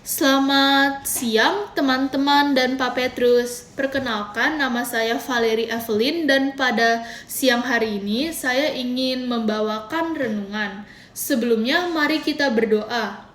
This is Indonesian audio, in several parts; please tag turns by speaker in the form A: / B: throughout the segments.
A: Selamat siang teman-teman dan Pak Petrus. Perkenalkan, nama saya Valerie Evelyn dan pada siang hari ini saya ingin membawakan renungan. Sebelumnya mari kita berdoa.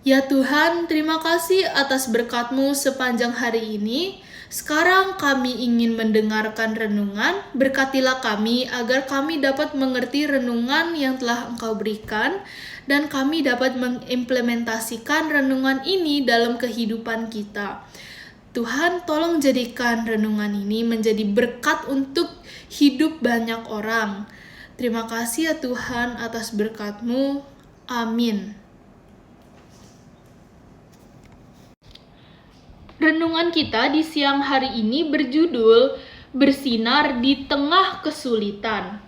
A: Ya Tuhan, terima kasih atas berkat-Mu sepanjang hari ini. Sekarang kami ingin mendengarkan renungan, berkatilah kami agar kami dapat mengerti renungan yang telah Engkau berikan, dan kami dapat mengimplementasikan renungan ini dalam kehidupan kita. Tuhan, tolong jadikan renungan ini menjadi berkat untuk hidup banyak orang. Terima kasih ya Tuhan atas berkat-Mu. Amin. Renungan kita di siang hari ini berjudul Bersinar di Tengah Kesulitan.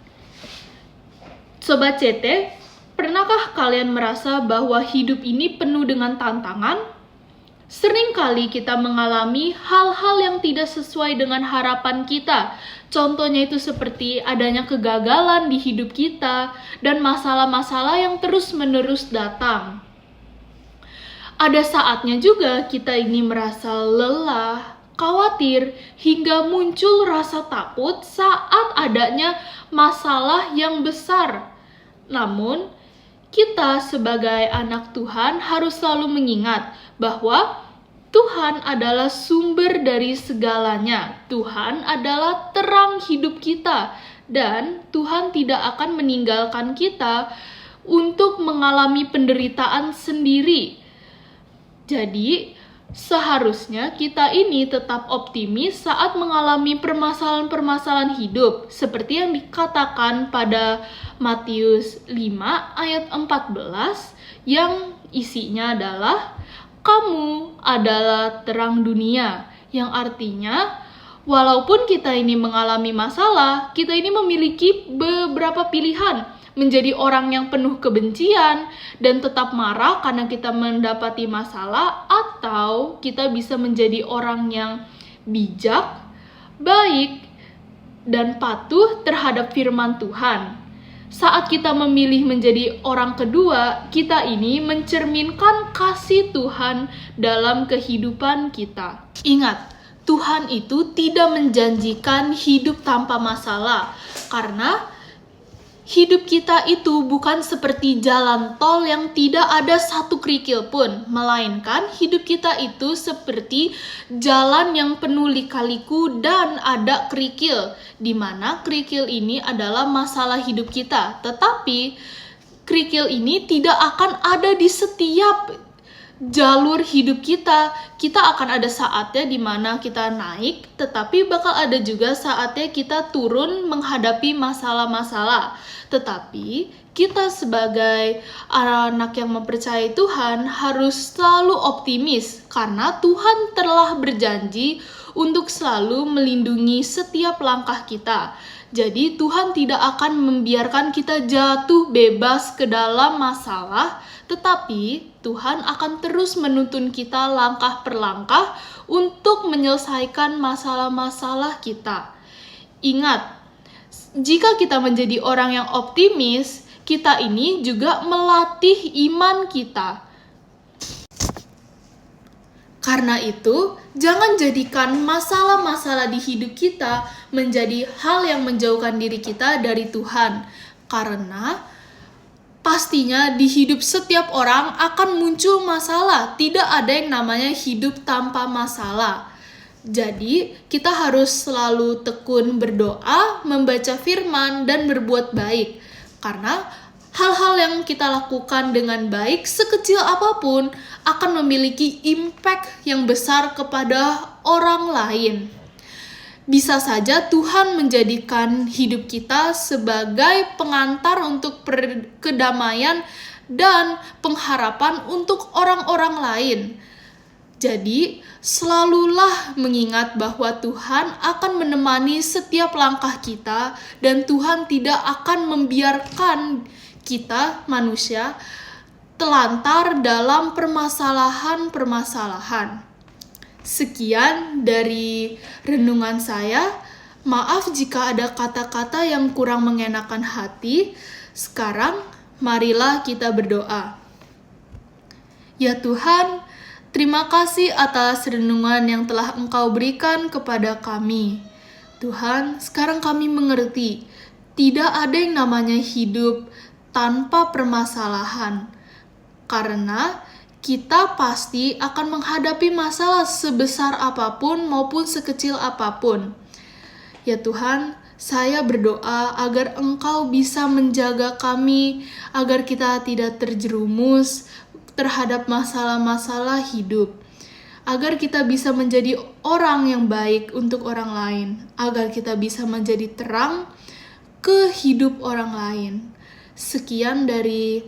A: Sobat CT, pernahkah kalian merasa bahwa hidup ini penuh dengan tantangan? Seringkali kita mengalami hal-hal yang tidak sesuai dengan harapan kita. Contohnya itu seperti adanya kegagalan di hidup kita dan masalah-masalah yang terus-menerus datang. Ada saatnya juga kita ini merasa lelah, khawatir, hingga muncul rasa takut saat adanya masalah yang besar. Namun, kita sebagai anak Tuhan harus selalu mengingat bahwa Tuhan adalah sumber dari segalanya. Tuhan adalah terang hidup kita, dan Tuhan tidak akan meninggalkan kita untuk mengalami penderitaan sendiri. Jadi, seharusnya kita ini tetap optimis saat mengalami permasalahan-permasalahan hidup, seperti yang dikatakan pada Matius 5 ayat 14, yang isinya adalah, "Kamu adalah terang dunia," yang artinya, walaupun kita ini mengalami masalah, kita ini memiliki beberapa pilihan. Menjadi orang yang penuh kebencian dan tetap marah karena kita mendapati masalah, atau kita bisa menjadi orang yang bijak, baik, dan patuh terhadap firman Tuhan. Saat kita memilih menjadi orang kedua, kita ini mencerminkan kasih Tuhan dalam kehidupan kita. Ingat, Tuhan itu tidak menjanjikan hidup tanpa masalah, karena hidup kita itu bukan seperti jalan tol yang tidak ada satu kerikil pun, melainkan hidup kita itu seperti jalan yang penuh lika-liku dan ada kerikil, di mana kerikil ini adalah masalah hidup kita. Tetapi kerikil ini tidak akan ada di setiap jalur hidup kita. Kita akan ada saatnya di mana kita naik, tetapi bakal ada juga saatnya kita turun menghadapi masalah-masalah. Tetapi kita sebagai anak yang mempercayai Tuhan harus selalu optimis, karena Tuhan telah berjanji untuk selalu melindungi setiap langkah kita. Jadi Tuhan tidak akan membiarkan kita jatuh bebas ke dalam masalah, tetapi Tuhan akan terus menuntun kita langkah per langkah untuk menyelesaikan masalah-masalah kita. Ingat, jika kita menjadi orang yang optimis, kita ini juga melatih iman kita. Karena itu, jangan jadikan masalah-masalah di hidup kita menjadi hal yang menjauhkan diri kita dari Tuhan. Karena pastinya di hidup setiap orang akan muncul masalah. Tidak ada yang namanya hidup tanpa masalah. Jadi, kita harus selalu tekun berdoa, membaca firman, dan berbuat baik. Karena hal-hal yang kita lakukan dengan baik, sekecil apapun, akan memiliki impact yang besar kepada orang lain. Bisa saja Tuhan menjadikan hidup kita sebagai pengantar untuk kedamaian dan pengharapan untuk orang-orang lain. Jadi, selalulah mengingat bahwa Tuhan akan menemani setiap langkah kita, dan Tuhan tidak akan membiarkan kita, manusia, telantar dalam permasalahan-permasalahan. Sekian dari renungan saya. Maaf jika ada kata-kata yang kurang mengenakan hati. Sekarang, marilah kita berdoa. Ya Tuhan, terima kasih atas renungan yang telah Engkau berikan kepada kami. Tuhan, sekarang kami mengerti, tidak ada yang namanya hidup tanpa permasalahan. Karena kita pasti akan menghadapi masalah sebesar apapun maupun sekecil apapun. Ya Tuhan, saya berdoa agar Engkau bisa menjaga kami, agar kita tidak terjerumus terhadap masalah-masalah hidup. Agar kita bisa menjadi orang yang baik untuk orang lain. Agar kita bisa menjadi terang ke hidup orang lain. Sekian dari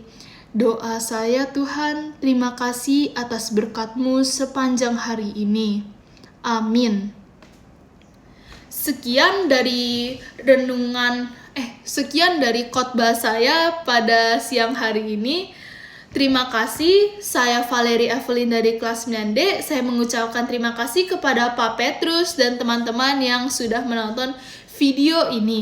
A: doa saya Tuhan, terima kasih atas berkat-Mu sepanjang hari ini. Amin. Sekian dari khotbah saya pada siang hari ini. Terima kasih, saya Valerie Evelyn dari kelas 9D. Saya mengucapkan terima kasih kepada Pak Petrus dan teman-teman yang sudah menonton video ini.